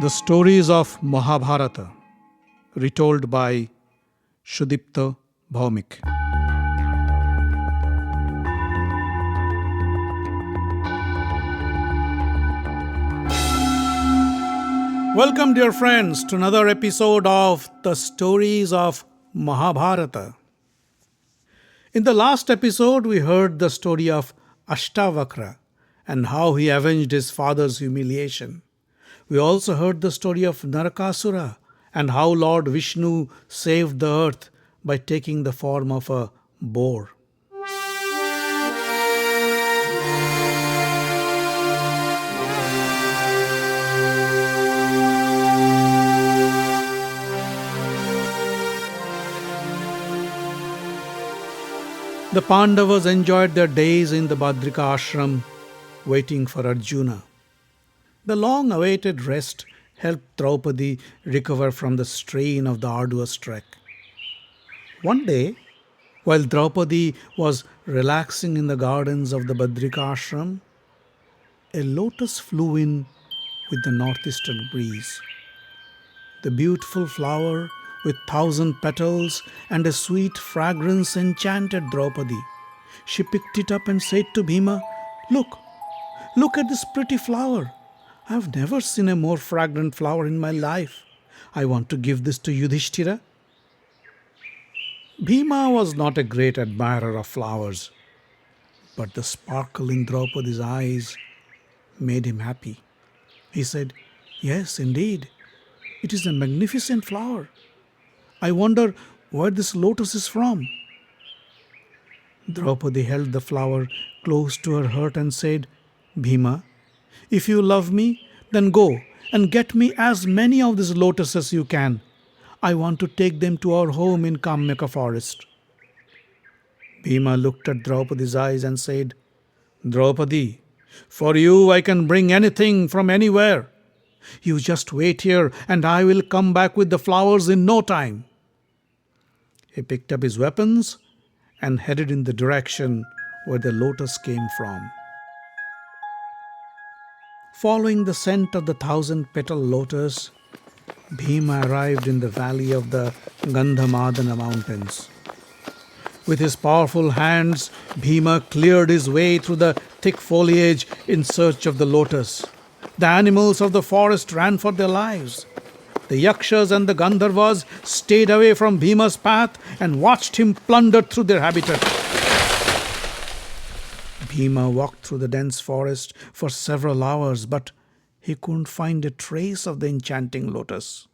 The stories of Mahabharata, retold by Shudipta Bhaumik. Welcome, dear friends, to another episode of the stories of Mahabharata. In the last episode, we heard the story of Ashtavakra and how he avenged his father's humiliation. We also heard the story of Narakasura and how Lord Vishnu saved the earth by taking the form of a boar. The Pandavas enjoyed their days in the Badrika ashram, waiting for Arjuna. The long-awaited rest helped Draupadi recover from the strain of the arduous trek. One day, while Draupadi was relaxing in the gardens of the Badrika ashram, a lotus flew in with the northeastern breeze. The beautiful flower with 1,000 petals and a sweet fragrance enchanted Draupadi. She picked it up and said to Bheema, Look at this pretty flower. I have never seen a more fragrant flower in my life. I want to give this to Yudhishthira." Bheema was not a great admirer of flowers, but the sparkle in Draupadi's eyes made him happy. He said, "Yes, indeed, it is a magnificent flower. I wonder where this lotus is from." Draupadi held the flower close to her heart and said, "Bheema, if you love me, then go and get me as many of these lotuses as you can. I want to take them to our home in Kamyaka forest." Bheema looked at Draupadi's eyes and said, "Draupadi, for you I can bring anything from anywhere. You just wait here and I will come back with the flowers in no time." He picked up his weapons and headed in the direction where the lotus came from. Following the scent of the 1,000-petal lotus, Bheema arrived in the valley of the Gandhamadana mountains. With his powerful hands, Bheema cleared his way through the thick foliage in search of the lotus. The animals of the forest ran for their lives. The Yakshas and the Gandharvas stayed away from Bheema's path and watched him plunder through their habitat. Bheema walked through the dense forest for several hours, but he couldn't find a trace of the enchanting lotus.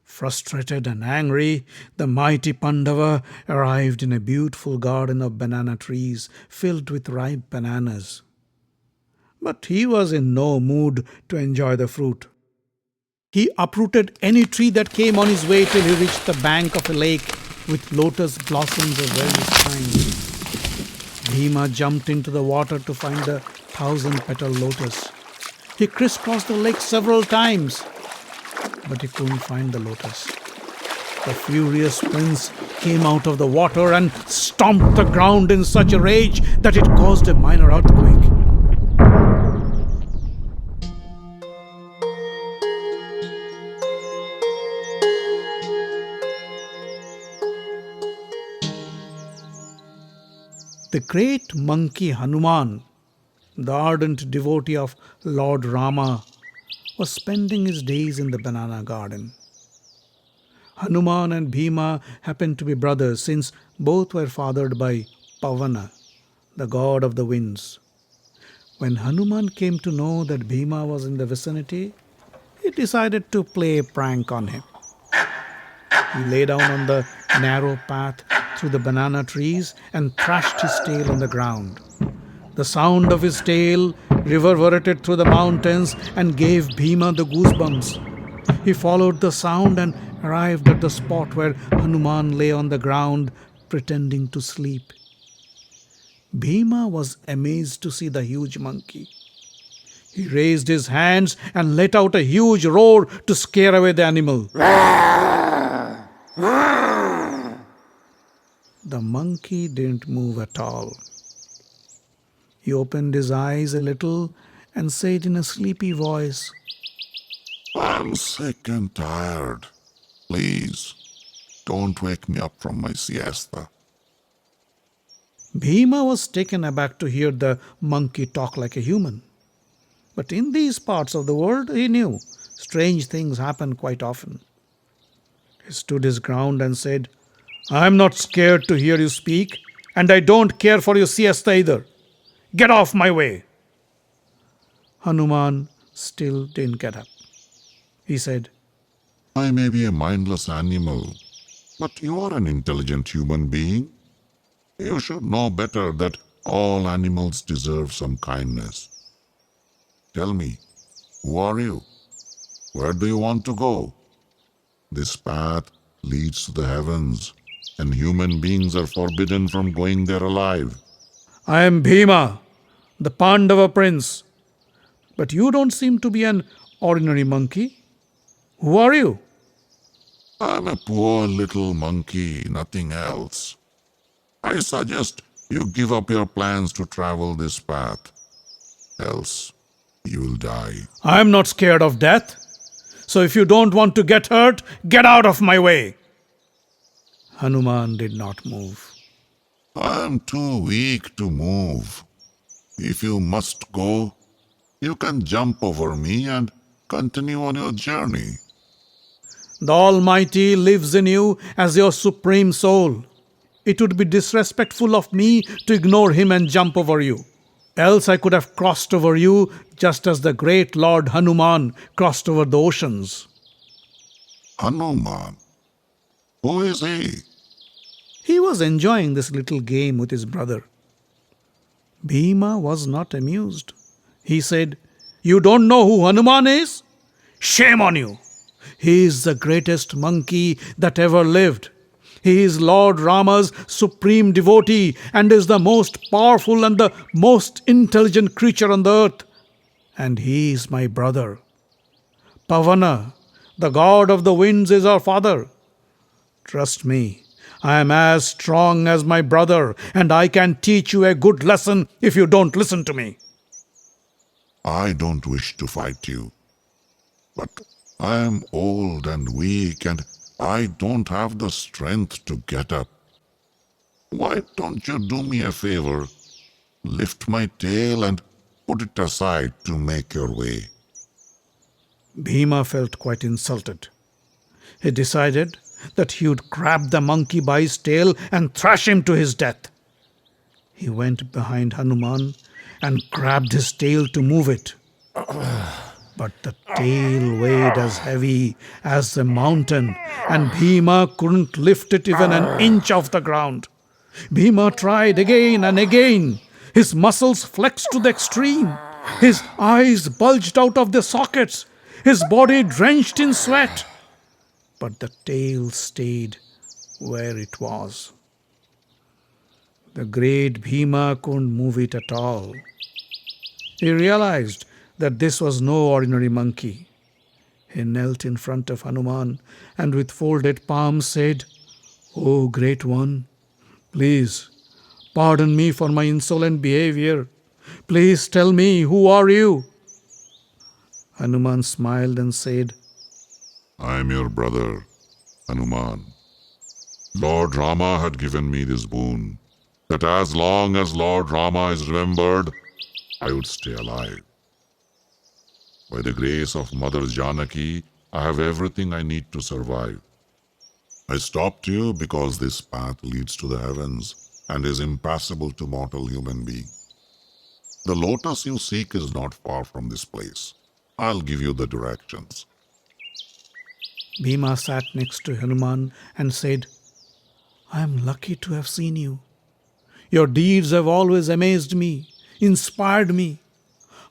Frustrated and angry, the mighty Pandava arrived in a beautiful garden of banana trees filled with ripe bananas. But he was in no mood to enjoy the fruit. He uprooted any tree that came on his way till he reached the bank of a lake with lotus blossoms of various kinds. Bheema jumped into the water to find the 1,000-petal lotus. He crisscrossed the lake several times, but he couldn't find the lotus. The furious prince came out of the water and stomped the ground in such a rage that it caused a minor earthquake. The great monkey Hanuman, the ardent devotee of Lord Rama, was spending his days in the banana garden. Hanuman and Bheema happened to be brothers since both were fathered by Pavana, the god of the winds. When Hanuman came to know that Bheema was in the vicinity, he decided to play a prank on him. He lay down on the narrow path through the banana trees and thrashed his tail on the ground. The sound of his tail reverberated through the mountains and gave Bheema the goosebumps. He followed the sound and arrived at the spot where Hanuman lay on the ground pretending to sleep. Bheema was amazed to see the huge monkey. He raised his hands and let out a huge roar to scare away the animal. The monkey didn't move at all. He opened his eyes a little and said in a sleepy voice, I'm sick and tired. Please, don't wake me up from my siesta. Bhima was taken aback to hear the monkey talk like a human. But in these parts of the world, he knew strange things happen quite often. He stood his ground and said, I am not scared to hear you speak, and I don't care for your siesta either. Get off my way. Hanuman still didn't get up. He said, I may be a mindless animal, but you are an intelligent human being. You should know better that all animals deserve some kindness. Tell me, who are you? Where do you want to go? This path leads to the heavens, and human beings are forbidden from going there alive. I am Bhima, the Pandava prince. But you don't seem to be an ordinary monkey. Who are you? I'm a poor little monkey, nothing else. I suggest you give up your plans to travel this path. Else, you will die. I am not scared of death. So if you don't want to get hurt, get out of my way. Hanuman did not move. I'm too weak to move. If you must go, you can jump over me and continue on your journey. The Almighty lives in you as your supreme soul. It would be disrespectful of me to ignore him and jump over you. Else I could have crossed over you just as the great Lord Hanuman crossed over the oceans. Hanuman, who is he? He was enjoying this little game with his brother. Bhima was not amused. He said, You don't know who Hanuman is? Shame on you! He is the greatest monkey that ever lived. He is Lord Rama's supreme devotee and is the most powerful and the most intelligent creature on the earth. And he is my brother. Pavana, the god of the winds, is our father. Trust me, I am as strong as my brother, and I can teach you a good lesson if you don't listen to me. I don't wish to fight you, but I am old and weak and I don't have the strength to get up. Why don't you do me a favor? Lift my tail and put it aside to make your way. Bhima felt quite insulted. He decided that he would grab the monkey by his tail and thrash him to his death. He went behind Hanuman and grabbed his tail to move it. But the tail weighed as heavy as a mountain, and Bhima couldn't lift it even an inch off the ground. Bhima tried again and again. His muscles flexed to the extreme. His eyes bulged out of their sockets. His body drenched in sweat. But the tail stayed where it was. The great Bhima couldn't move it at all. He realized that this was no ordinary monkey. He knelt in front of Hanuman and with folded palms said, O great one, please pardon me for my insolent behavior. Please tell me, who are you? Hanuman smiled and said, I am your brother, Hanuman. Lord Rama had given me this boon, that as long as Lord Rama is remembered, I would stay alive. By the grace of Mother Janaki, I have everything I need to survive. I stopped you because this path leads to the heavens and is impassable to mortal human being. The lotus you seek is not far from this place. I'll give you the directions. Bhima sat next to Hanuman and said, I am lucky to have seen you. Your deeds have always amazed me, inspired me.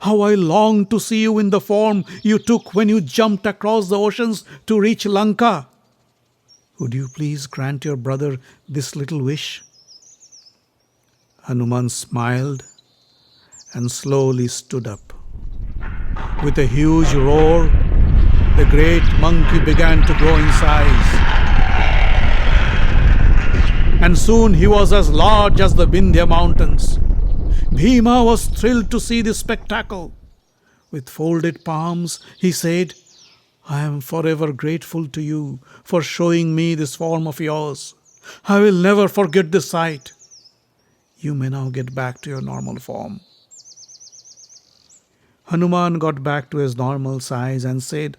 How I long to see you in the form you took when you jumped across the oceans to reach Lanka. Would you please grant your brother this little wish? Hanuman smiled and slowly stood up. With a huge roar, the great monkey began to grow in size. And soon he was as large as the Vindhya mountains. Bhima was thrilled to see this spectacle. With folded palms, he said, I am forever grateful to you for showing me this form of yours. I will never forget this sight. You may now get back to your normal form. Hanuman got back to his normal size and said,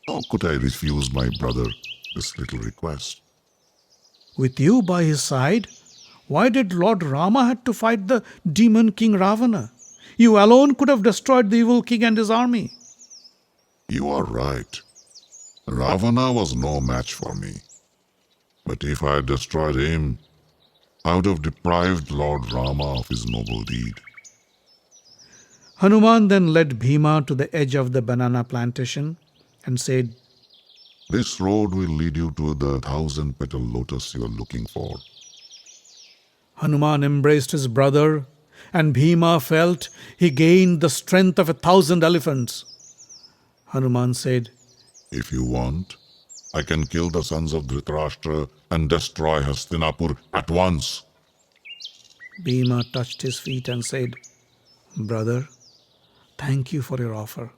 How could I refuse my brother this little request? With you by his side, why did Lord Rama have to fight the demon king Ravana? You alone could have destroyed the evil king and his army. You are right. Ravana was no match for me. But if I had destroyed him, I would have deprived Lord Rama of his noble deed. Hanuman then led Bheema to the edge of the banana plantation and said, This road will lead you to the 1,000-petal lotus you are looking for. Hanuman embraced his brother, and Bheema felt he gained the strength of 1,000 elephants. Hanuman said, If you want, I can kill the sons of Dhritarashtra and destroy Hastinapur at once. Bheema touched his feet and said, Brother, thank you for your offer.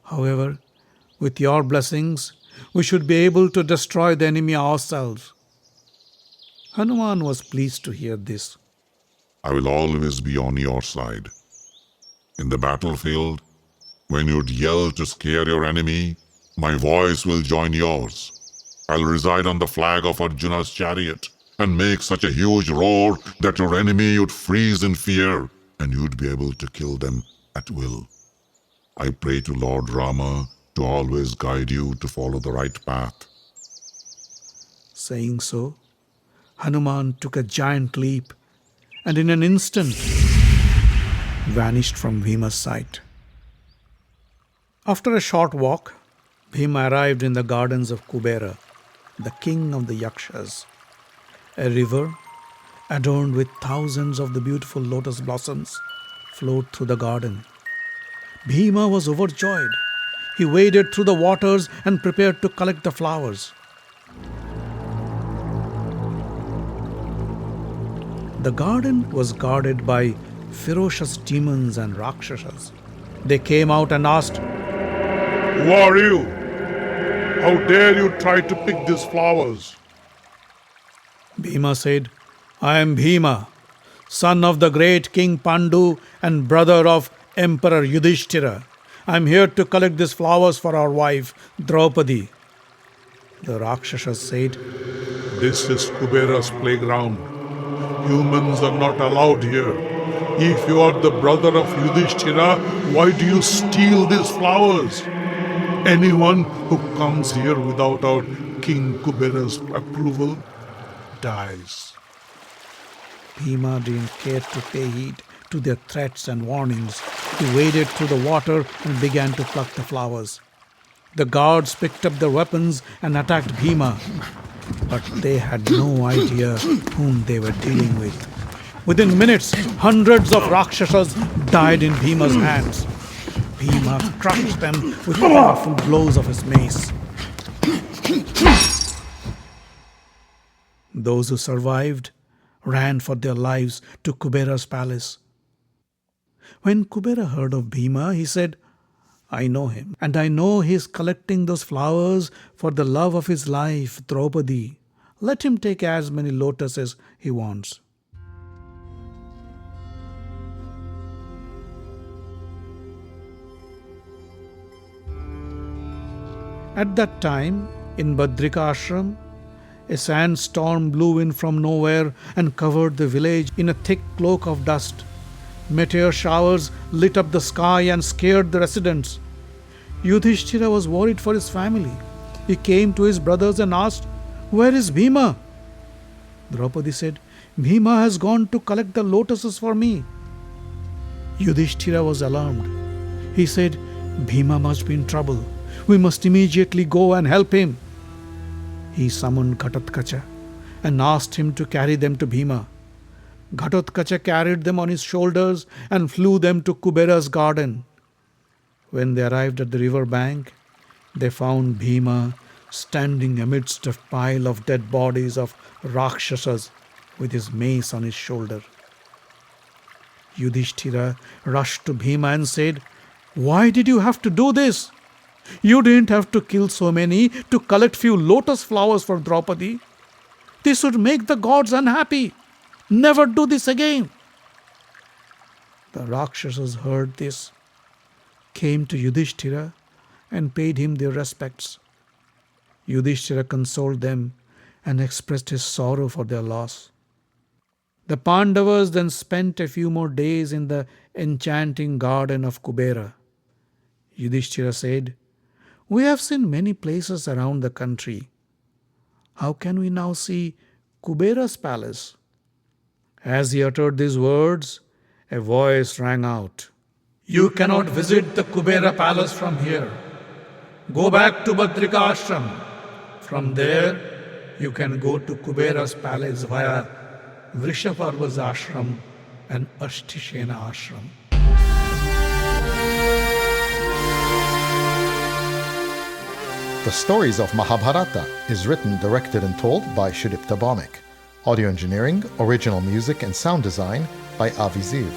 However, with your blessings, we should be able to destroy the enemy ourselves. Hanuman was pleased to hear this. I will always be on your side. In the battlefield, when you'd yell to scare your enemy, my voice will join yours. I'll reside on the flag of Arjuna's chariot and make such a huge roar that your enemy would freeze in fear and you'd be able to kill them at will. I pray to Lord Rama to always guide you to follow the right path. Saying so, Hanuman took a giant leap and in an instant vanished from Bheema's sight. After a short walk, Bheema arrived in the gardens of Kubera, the king of the Yakshas. A river, adorned with thousands of the beautiful lotus blossoms, flowed through the garden. Bheema was overjoyed. He waded through the waters and prepared to collect the flowers. The garden was guarded by ferocious demons and Rakshasas. They came out and asked, Who are you? How dare you try to pick these flowers? Bheema said, I am Bheema, son of the great King Pandu and brother of Emperor Yudhishthira. I am here to collect these flowers for our wife, Draupadi. The Rakshasas said, This is Kubera's playground. Humans are not allowed here. If you are the brother of Yudhishthira, why do you steal these flowers? Anyone who comes here without our King Kubera's approval dies. Bheema didn't care to pay heed to their threats and warnings. He waded through the water and began to pluck the flowers. The guards picked up their weapons and attacked Bheema, but they had no idea whom they were dealing with. Within minutes, hundreds of Rakshasas died in Bheema's hands. Bheema crushed them with powerful blows of his mace. Those who survived ran for their lives to Kubera's palace. When Kubera heard of Bheema, he said, I know him, and I know he is collecting those flowers for the love of his life, Draupadi. Let him take as many lotuses he wants. At that time, in Badrika Ashram, a sandstorm blew in from nowhere and covered the village in a thick cloak of dust. Meteor showers lit up the sky and scared the residents. Yudhishthira was worried for his family. He came to his brothers and asked, Where is Bheema? Draupadi said, Bheema has gone to collect the lotuses for me. Yudhishthira was alarmed. He said, Bheema must be in trouble. We must immediately go and help him. He summoned Ghatotkacha and asked him to carry them to Bheema. Ghatotkacha carried them on his shoulders and flew them to Kubera's garden. When they arrived at the river bank, they found Bheema standing amidst a pile of dead bodies of Rakshasas with his mace on his shoulder. Yudhishthira rushed to Bheema and said, Why did you have to do this? You didn't have to kill so many to collect few lotus flowers for Draupadi. This would make the gods unhappy. Never do this again. The Rakshasas heard this, came to Yudhishthira and paid him their respects. Yudhishthira consoled them and expressed his sorrow for their loss. The Pandavas then spent a few more days in the enchanting garden of Kubera. Yudhishthira said, "We have seen many places around the country. How can we now see Kubera's palace?" As he uttered these words, a voice rang out. "You cannot visit the Kubera palace from here. Go back to Badrika Ashram. From there, you can go to Kubera's palace via Vrishaparva's ashram and Ashtishena ashram." The Stories of Mahabharata is written, directed, and told by Shudipta Bhawmik. Audio engineering, original music, and sound design by Avi Ziv.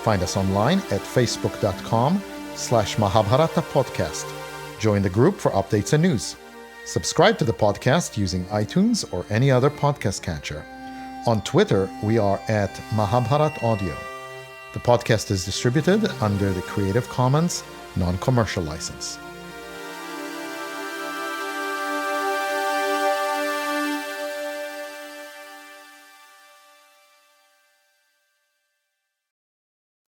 Find us online at facebook.com/Mahabharata Podcast. Join the group for updates and news. Subscribe to the podcast using iTunes or any other podcast catcher. On Twitter, we are at Mahabharat Audio. The podcast is distributed under the Creative Commons non-commercial license.